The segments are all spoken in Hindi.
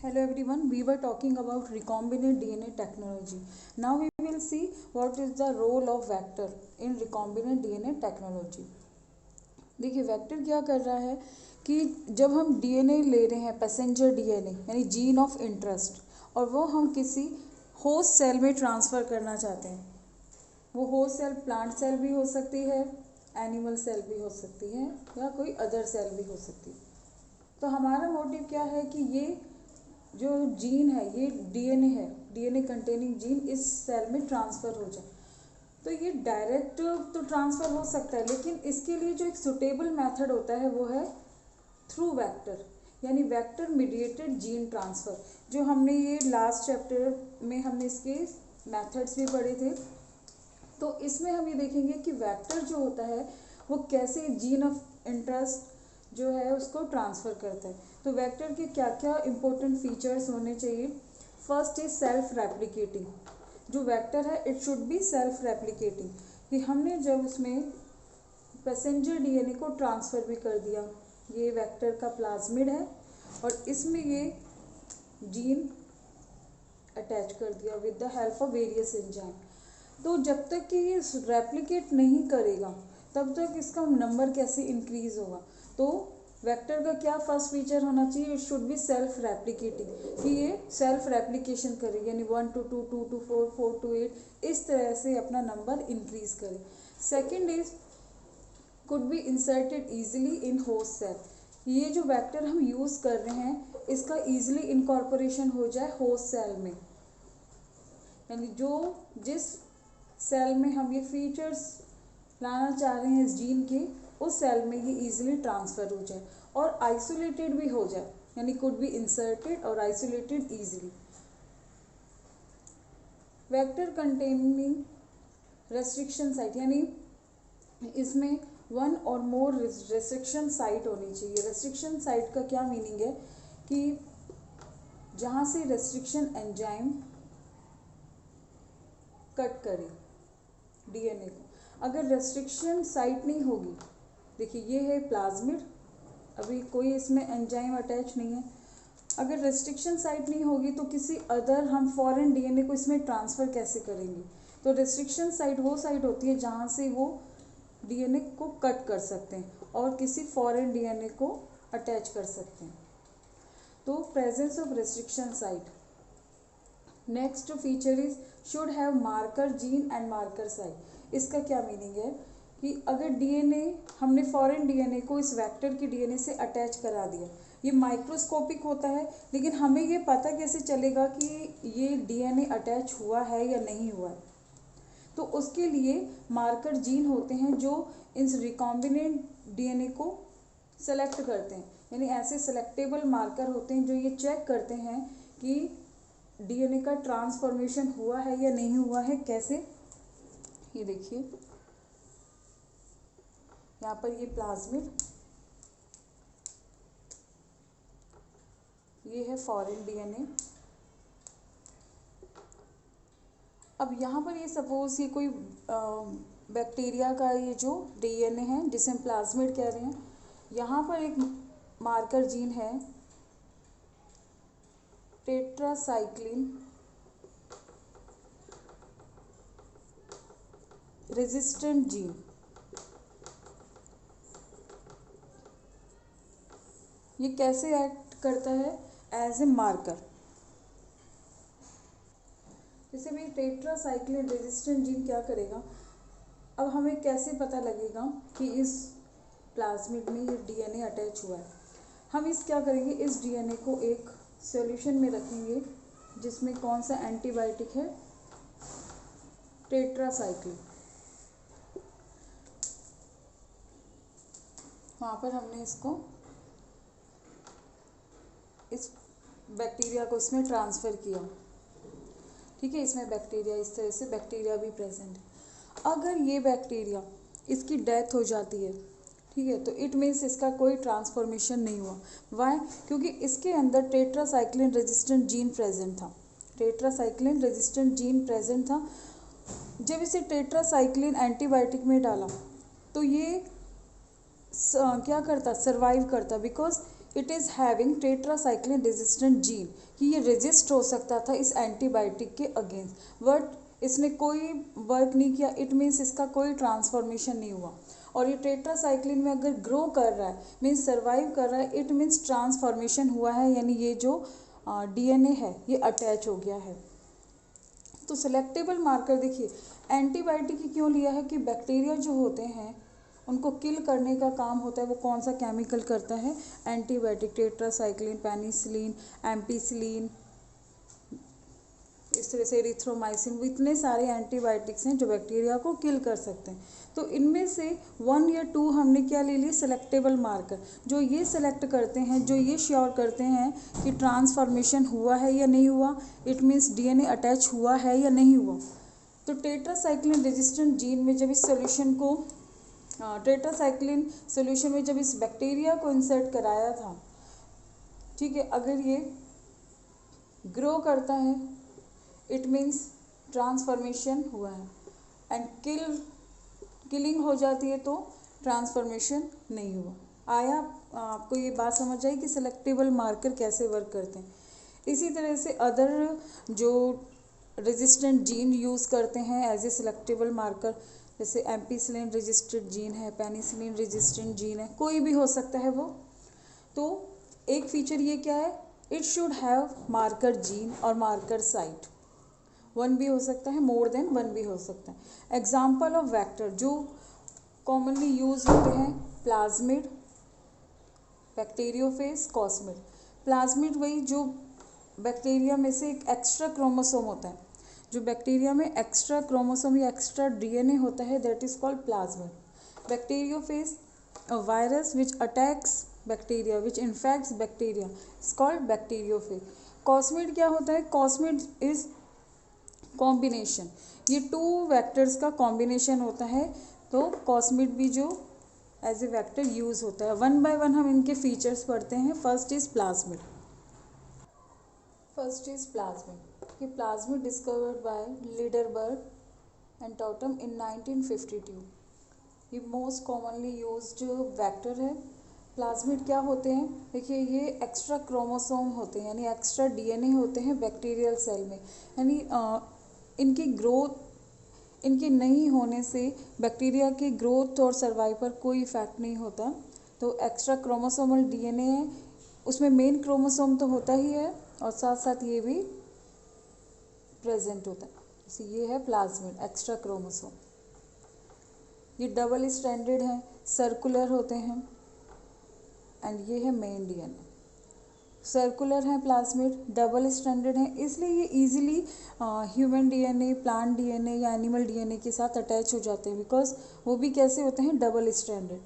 Hello everyone, we were talking about recombinant DNA technology. Now we will see what is the role of vector in recombinant DNA technology. देखिए वेक्टर क्या कर रहा है कि जब हम डीएनए ले रहे हैं पैसेंजर डीएनए यानी जीन ऑफ इंटरेस्ट और वो हम किसी होस्ट सेल में ट्रांसफ़र करना चाहते हैं। वो होस्ट सेल प्लांट सेल भी हो सकती है, एनिमल सेल भी हो सकती है या कोई अदर सेल भी हो सकती है। तो हमारा मोटिव क्या है कि ये जो जीन है ये डीएनए है, डीएनए कंटेनिंग जीन इस सेल में ट्रांसफ़र हो जाए। तो ये डायरेक्ट तो ट्रांसफ़र हो सकता है, लेकिन इसके लिए जो एक सुटेबल मेथड होता है वो है थ्रू वेक्टर, यानी वेक्टर मीडिएटेड जीन ट्रांसफ़र। जो हमने ये लास्ट चैप्टर में हमने इसके मेथड्स भी पढ़े थे। तो इसमें हम ये देखेंगे कि वेक्टर जो होता है वो कैसे जीन ऑफ इंटरेस्ट जो है उसको ट्रांसफ़र करता है। तो वेक्टर के क्या क्या इंपॉर्टेंट फीचर्स होने चाहिए। First is self replicating. जो वेक्टर है it should be self replicating, कि हमने जब उसमें पैसेंजर डीएनए को ट्रांसफ़र भी कर दिया, ये वेक्टर का प्लाज्मिड है और इसमें ये जीन अटैच कर दिया with the help of various enzyme. तो जब तक कि ये रेप्लिकेट नहीं करेगा तब तक इसका नंबर कैसे इंक्रीज होगा। तो वेक्टर का क्या फर्स्ट फीचर होना चाहिए, it should be self replicating, कि ये सेल्फ रेप्लिकेशन करे, यानी 1 to 2, 2 to 4, 4 to 8 इस तरह से अपना नंबर इंक्रीज करे। Second is could be inserted easily in host cell. ये जो वेक्टर हम यूज़ कर रहे हैं इसका ईजिली इनकॉर्पोरेशन हो जाए होस्ट सेल में, यानी जो जिस सेल में हम ये फीचर्स लाना चाह रहे हैं इस जीन के, उस सेल में ये इजीली ट्रांसफ़र हो जाए और आइसोलेटेड भी हो जाए, यानी कुड बी इंसर्टेड और isolated easily. Vector containing restriction site, यानी इसमें वन और मोर रेस्ट्रिक्शन साइट होनी चाहिए। रेस्ट्रिक्शन साइट का क्या मीनिंग है कि जहाँ से रेस्ट्रिक्शन एंजाइम कट करे डीएनए को। अगर रेस्ट्रिक्शन साइट नहीं होगी, देखिए ये है प्लाज्मिड, अभी कोई इसमें एंजाइम अटैच नहीं है। अगर रेस्ट्रिक्शन साइट नहीं होगी तो किसी अदर हम फॉरेन डीएनए को इसमें ट्रांसफ़र कैसे करेंगे। तो रेस्ट्रिक्शन साइट वो साइट होती है जहाँ से वो डीएनए को कट कर सकते हैं और किसी फॉरेन डीएनए को अटैच कर सकते हैं। तो presence of restriction site. Next feature is should have marker gene and marker site. इसका क्या मीनिंग है कि अगर डीएनए हमने फॉरेन डीएनए को इस वेक्टर की डीएनए से अटैच करा दिया, ये माइक्रोस्कोपिक होता है, लेकिन हमें ये पता कैसे चलेगा कि ये डीएनए अटैच हुआ है या नहीं हुआ है। तो उसके लिए मार्कर जीन होते हैं जो इन रिकॉम्बिनेंट डीएनए को सेलेक्ट करते हैं, यानी ऐसे सेलेक्टेबल मार्कर होते हैं जो ये चेक करते हैं कि डीएनए का ट्रांसफॉर्मेशन हुआ है या नहीं हुआ है। कैसे, ये देखिए यहाँ पर ये प्लाज्मिड, ये है फॉरेन डीएनए। अब यहाँ पर ये सपोज ये कोई बैक्टीरिया का ये जो डीएनए है जिसे हम प्लाज्मिड कह रहे हैं, यहाँ पर एक मार्कर जीन है टेट्रासाइक्लिन रेजिस्टेंट जीन। ये कैसे एक्ट करता है एज ए मार्कर। जैसे भी टेट्रासाइक्लिन रेजिस्टेंट जीन क्या करेगा, अब हमें कैसे पता लगेगा कि इस प्लाज्मिड में ये डीएनए अटैच हुआ है। हम इस क्या करेंगे, इस डीएनए को एक सॉल्यूशन में रखेंगे जिसमें कौन सा एंटीबायोटिक है, टेट्रासाइक्लिन। वहाँ पर हमने इसको इस बैक्टीरिया को इसमें ट्रांसफ़र किया, ठीक है। इसमें बैक्टीरिया, इस तरह से बैक्टीरिया भी प्रेजेंट है। अगर ये बैक्टीरिया इसकी डेथ हो जाती है, ठीक है, तो इट मीन्स इसका कोई ट्रांसफॉर्मेशन नहीं हुआ। वाई? क्योंकि इसके अंदर टेट्रासाइक्लिन रेजिस्टेंट जीन प्रेजेंट था। टेट्रासाइक्लिन रेजिस्टेंट जीन प्रेजेंट था। जब इसे टेट्रासाइक्लिन एंटीबायोटिक में डाला तो ये क्या करता, सर्वाइव करता, because it is having tetracycline resistant gene, कि ये रेजिस्ट हो सकता था इस एंटीबायोटिक के अगेंस्ट, बट इसने कोई वर्क नहीं किया। इट मीन्स इसका कोई ट्रांसफॉर्मेशन नहीं हुआ। और ये टेट्रासाइक्लिन में अगर ग्रो कर रहा है, मीन्स सर्वाइव कर रहा है, इट मीन्स ट्रांसफॉर्मेशन हुआ है, यानी ये जो डीएनए है ये अटैच हो गया है। तो सेलेक्टेबल मार्कर देखिए, एंटीबायोटिक क्यों लिया है कि बैक्टीरिया जो होते हैं उनको किल करने का काम होता है। वो कौन सा केमिकल करता है? एंटीबायोटिक, टेट्रासाइक्लिन, पेनिसिलिन, एम्पिसिलिन, इस तरह से एरिथ्रोमाइसिन, वो इतने सारे एंटीबायोटिक्स हैं जो बैक्टीरिया को किल कर सकते हैं। तो इनमें से 1 या 2 हमने क्या ले लिए? सेलेक्टेबल मार्कर, जो ये सेलेक्ट करते हैं, जो ये श्योर करते हैं कि ट्रांसफॉर्मेशन हुआ है या नहीं हुआ, इट मीन्स डीएनए अटैच हुआ है या नहीं हुआ। तो टेट्रासाइक्लिन रेजिस्टेंट जीन में जब इस सोल्यूशन को टेट्रासाइक्लिन सोल्यूशन में जब इस बैक्टीरिया को इंसर्ट कराया था, ठीक है, अगर ये ग्रो करता है इट मीन्स ट्रांसफॉर्मेशन हुआ है, एंड किलिंग हो जाती है तो ट्रांसफॉर्मेशन नहीं हुआ। आया आपको ये बात समझ आई कि सेलेक्टेबल मार्कर कैसे वर्क करते हैं। इसी तरह से अदर जो रेजिस्टेंट जीन यूज़ करते हैं एज ए सेलेक्टेबल मार्कर, जैसे एम्पिसिलिन रेजिस्टेंट जीन है, पेनिसिलिन रेजिस्टेंट जीन है, कोई भी हो सकता है वो। तो एक फीचर ये क्या है? It should have marker gene और मार्कर साइट। 1 भी हो सकता है, मोर देन 1 भी हो सकता है। एग्जाम्पल ऑफ वेक्टर जो कॉमनली यूज होते हैं, प्लाज्मिड, बैक्टीरियोफेज, कॉस्मिड। प्लाज्मिड वही जो बैक्टीरिया में से एक एक्स्ट्रा क्रोमोसोम होता है, जो बैक्टीरिया में एक्स्ट्रा क्रोमोसोम या एक्स्ट्रा डीएनए होता है, that is called plasmid. Bacteriophage, a virus which attacks bacteria, which infects bacteria, is called bacteriophage. Cosmid क्या होता है? कॉस्मिड इज कॉम्बिनेशन, ये 2 वेक्टर्स का कॉम्बिनेशन होता है। तो कॉस्मिड भी जो एज ए वेक्टर यूज होता है। 1 बाय 1 हम इनके फीचर्स पढ़ते हैं। First is plasmid. कि plasmid discovered by Lederberg and Tatum in 1952। ये मोस्ट कॉमनली यूज्ड वेक्टर है। प्लाज्मिड क्या होते हैं? देखिए, ये एक्स्ट्रा क्रोमोसोम होते हैं, यानी एक्स्ट्रा डीएनए होते हैं बैक्टीरियल सेल में, यानी इनकी ग्रोथ, इनके नहीं होने से बैक्टीरिया की ग्रोथ और सर्वाइव पर कोई इफेक्ट नहीं होता। तो एक्स्ट्रा क्रोमोसोमल डीएनए है, उसमें मेन क्रोमोसोम तो होता ही है और साथ साथ ये भी प्रेजेंट होता है। जैसे ये है प्लाज्मिड, एक्स्ट्रा क्रोमोसोम। ये डबल स्ट्रैंडेड हैं, सर्कुलर होते हैं, एंड ये है मेन डीएनए। सर्कुलर है प्लाज्मिड, डबल स्ट्रैंडेड है, इसलिए ये easily human DNA, plant DNA या एनिमल डीएनए के साथ अटैच हो जाते हैं, बिकॉज वो भी कैसे होते हैं? Double stranded.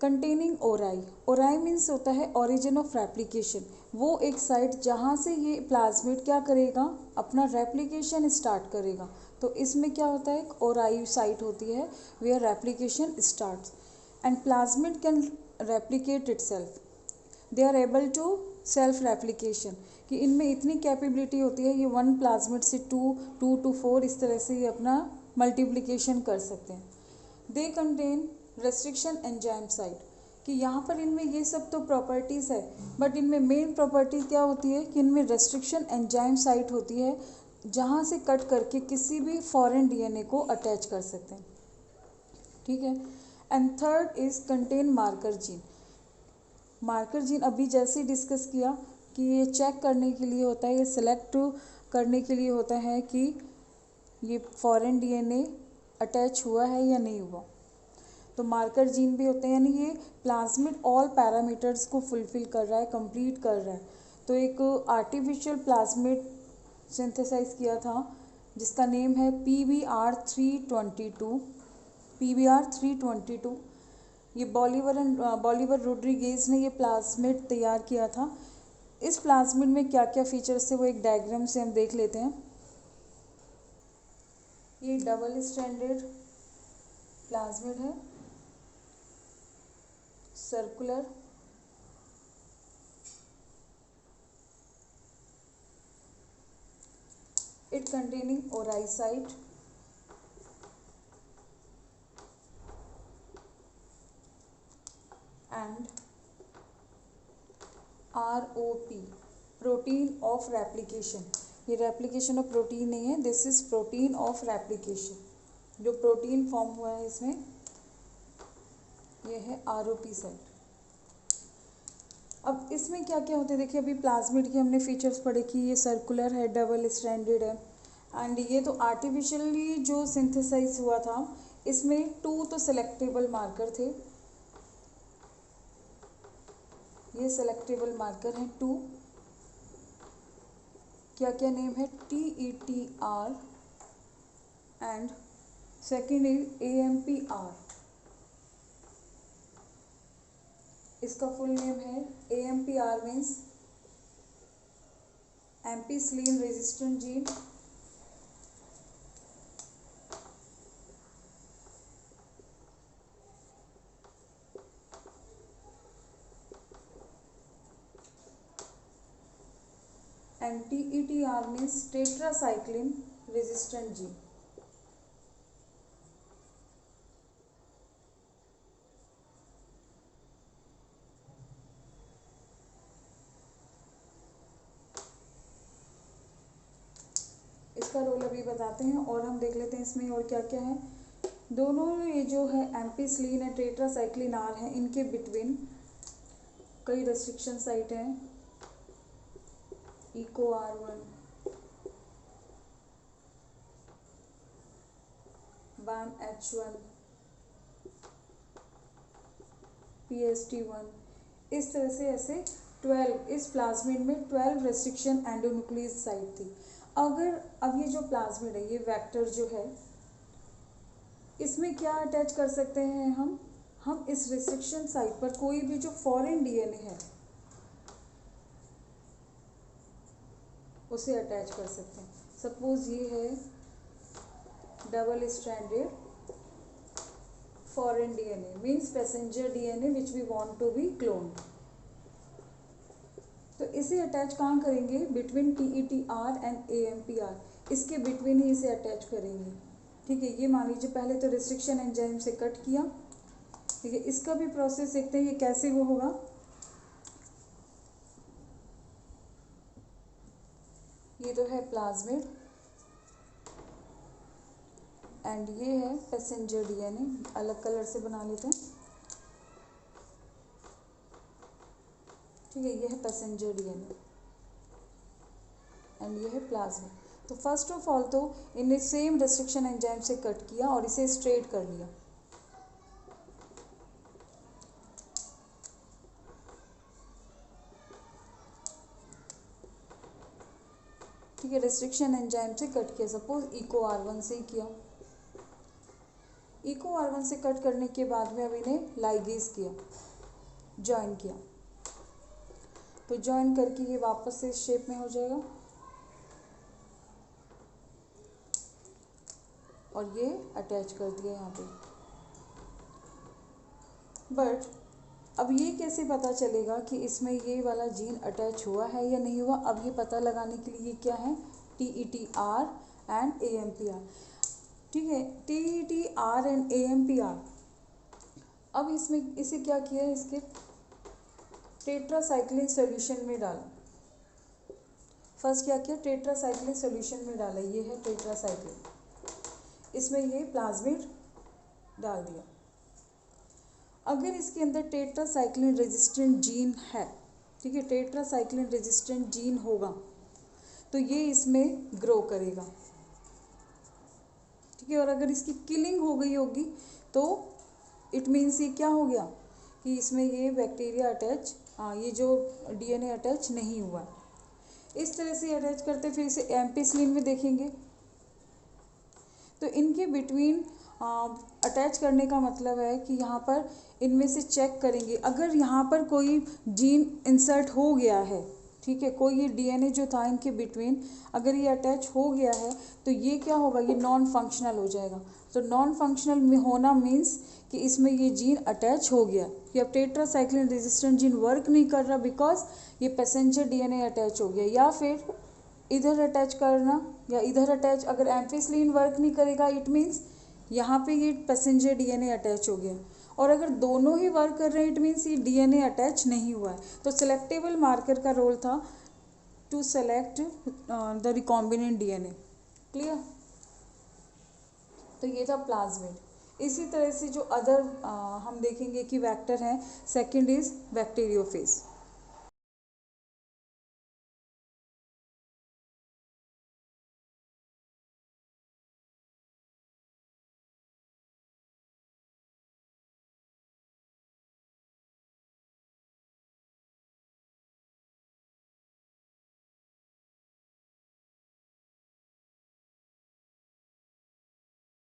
कंटेनिंग ओराई, ओराई मीन्स होता है ओरिजिन ऑफ रेप्लिकेशन, वो एक साइट जहाँ से ये प्लाज्मिड क्या करेगा? अपना रेप्लिकेशन स्टार्ट करेगा। तो इसमें क्या होता है? एक ओराई साइट होती है where replication starts, and plasmid can replicate itself, they are able to self replication, कि इनमें इतनी कैपेबिलिटी होती है, ये 1 प्लाज्मिड से 2, 2 to 4 इस तरह से ये अपना मल्टीप्लिकेशन कर सकते हैं। They contain restriction enzyme site, कि यहाँ पर इनमें ये सब तो प्रॉपर्टीज़ है, बट इनमें मेन प्रॉपर्टी क्या होती है कि इनमें रेस्ट्रिक्शन एंजाइम साइट होती है, जहाँ से कट करके किसी भी फॉरेन डीएनए को अटैच कर सकते हैं, ठीक है। And third is contain marker gene. Marker gene अभी जैसे ही डिस्कस किया कि ये चेक करने के लिए होता है, ये सिलेक्ट करने के लिए होता है कि ये फॉरेन डीएनए अटैच हुआ है या नहीं हुआ। तो मार्कर जीन भी होते हैं, यानी ये प्लाज्मिड ऑल पैरामीटर्स को फुलफिल कर रहा है, कंप्लीट कर रहा है। तो एक आर्टिफिशियल प्लाज्मिड सिंथेसाइज किया था जिसका नेम है PBR322। PBR322 ये बॉलीवर रोड्रिगेज ने ये प्लाज्मिड तैयार किया था। इस प्लाज्मिड में क्या क्या फीचर्स थे वो एक डायग्राम से हम देख लेते हैं। ये डबल स्ट्रैंडेड प्लाज्मिड है, circular, it containing ori site, and ROP, protein of replication. ये रेप्लिकेशन ऑफ प्रोटीन नहीं है, this is protein of replication. जो प्रोटीन फॉर्म हुआ है इसमें ये है ROP सेट। अब इसमें क्या क्या होते हैं देखिए, अभी प्लाज्मिड के हमने फीचर्स पढ़े कि ये सर्कुलर है, डबल स्ट्रैंडेड है, एंड ये तो आर्टिफिशियली जो सिंथेसाइज हुआ था, इसमें 2 तो सेलेक्टेबल मार्कर थे, ये सेलेक्टेबल मार्कर हैं 2। क्या क्या नेम है? TETR and second is AMPR। इसका फुल नेम है AMPR means ampicillin resistant gene. And TETR means tetracycline resistant gene. इसका रोल अभी बताते हैं और हम देख लेते हैं इसमें और क्या क्या है। दोनों ये जो है एम्पीसिलिन है, टेट्रासाइक्लिन आर है, इनके बिटवीन कई रेस्ट्रिक्शन साइट हैं। EcoR1, BAMH1, PST1, इस तरह से ऐसे 12, इस प्लाज्मिड में 12 रेस्ट्रिक्शन एंडोन्यूक्लियस साइट थी। अगर अब ये जो प्लाज्मिड है, ये वेक्टर जो है, इसमें क्या अटैच कर सकते हैं हम इस रेस्ट्रिक्शन साइट पर कोई भी जो फॉरेन DNA है उसे अटैच कर सकते हैं। सपोज ये है double stranded foreign DNA means passenger DNA which we want to be cloned, तो इसे अटैच कहाँ करेंगे? बिटवीन TETR एंड AMPR, इसके बिटवीन ही इसे अटैच करेंगे। ठीक है, ये मान लीजिए पहले तो रेस्ट्रिक्शन एंजाइम से कट किया। ठीक है, इसका भी प्रोसेस देखते हैं ये कैसे वो होगा। ये तो है प्लाज्मिड एंड ये है पैसेंजर DNA, अलग कलर से बना लेते हैं। ठीक है, ये है पैसेंजर DNA एंड ये है प्लाज्मिड। तो फर्स्ट ऑफ ऑल तो इन्हें सेम रेस्ट्रिक्शन एंजाइम से कट किया और इसे स्ट्रेट कर लिया। ठीक है, रेस्ट्रिक्शन एंजाइम से कट किया, सपोज EcoR1 से किया। EcoR1 से कट करने के बाद में अब इन्हें लाइगेज किया, ज्वाइन किया, तो ज्वाइन करके ये वापस से इस शेप में हो जाएगा और ये अटैच कर दिया यहाँ पे। बट अब ये कैसे पता चलेगा कि इसमें ये वाला जीन अटैच हुआ है या नहीं हुआ? अब ये पता लगाने के लिए क्या है? TETR and AMPR। ठीक है, TETR एंड AMPR। अब इसमें इसे क्या किया है? इसके टेट्रासाइक्लिन सॉल्यूशन में डाला। फर्स्ट क्या किया? टेट्रासाइक्लिन सॉल्यूशन में डाला, ये है टेट्रासाइक्लिन, इसमें ये प्लाज्मिड डाल दिया। अगर इसके अंदर टेट्रासाइक्लिन रेजिस्टेंट जीन है, ठीक है, टेट्रासाइक्लिन रेजिस्टेंट जीन होगा तो ये इसमें ग्रो करेगा। ठीक है, और अगर इसकी किलिंग हो गई होगी तो इट मीन्स ये क्या हो गया कि इसमें ये बैक्टीरिया अटैच, ये जो DNA अटैच नहीं हुआ। इस तरह से अटैच करते फिर इसे एम्पीसिलिन में देखेंगे तो इनके बिटवीन अटैच करने का मतलब है कि यहाँ पर इनमें से चेक करेंगे, अगर यहाँ पर कोई जीन इंसर्ट हो गया है, ठीक है, कोई ये DNA जो था इनके बिटवीन अगर ये अटैच हो गया है तो ये क्या होगा? ये नॉन फंक्शनल हो जाएगा। तो नॉन फंक्शनल में होना मीन्स कि इसमें ये जीन अटैच हो गया कि अब टेट्रासाइक्लिन रेजिस्टेंट जीन वर्क नहीं कर रहा बिकॉज ये पैसेंजर DNA अटैच हो गया, या फिर इधर अटैच करना या इधर अटैच। अगर एम्फिसिलिन वर्क नहीं करेगा इट मीन्स यहाँ पे ये पैसेंजर DNA अटैच हो गया, और अगर दोनों ही वर्क कर रहे हैं इट मीन्स ये डीएनए अटैच नहीं हुआ है। तो सिलेक्टेबल मार्कर का रोल था to select the recombinant DNA. Clear? तो ये था प्लाज्मिड। इसी तरह से जो अदर हम देखेंगे कि वेक्टर हैं, सेकंड इज बैक्टीरियोफेज।